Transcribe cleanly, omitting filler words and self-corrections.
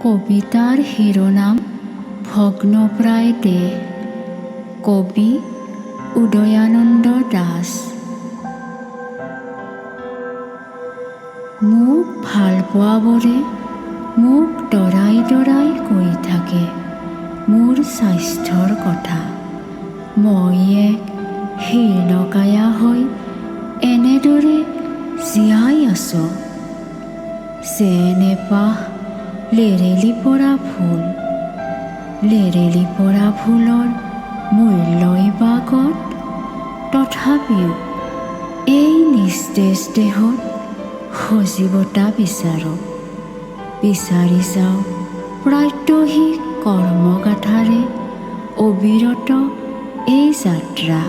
কবিতাৰ শিৰোনাম ভগ্নপ্ৰায় দেহ। কবি উদয়ানন্দ দাস। মোক ভাল পোৱাবোৰে মোক দৰাই দৰাই কৈ থাকে মোৰ স্বাস্থ্যৰ কথা। মই এক শীৰ্ণকায়া হৈ এনেদৰে জীয়াই আছোঁ যেন এপাহ লেৰেলি পৰা ফুল। লেৰেলি পৰা ফুলৰ মূল্যই বা ক'ত? তথাপিও এই নিস্তেজ দেহত সজীৱতা বিচাৰোঁ। বিচাৰি যাওঁ প্ৰাত্যহিক কৰ্মগাথাৰে অবিৰত এই যাত্ৰা।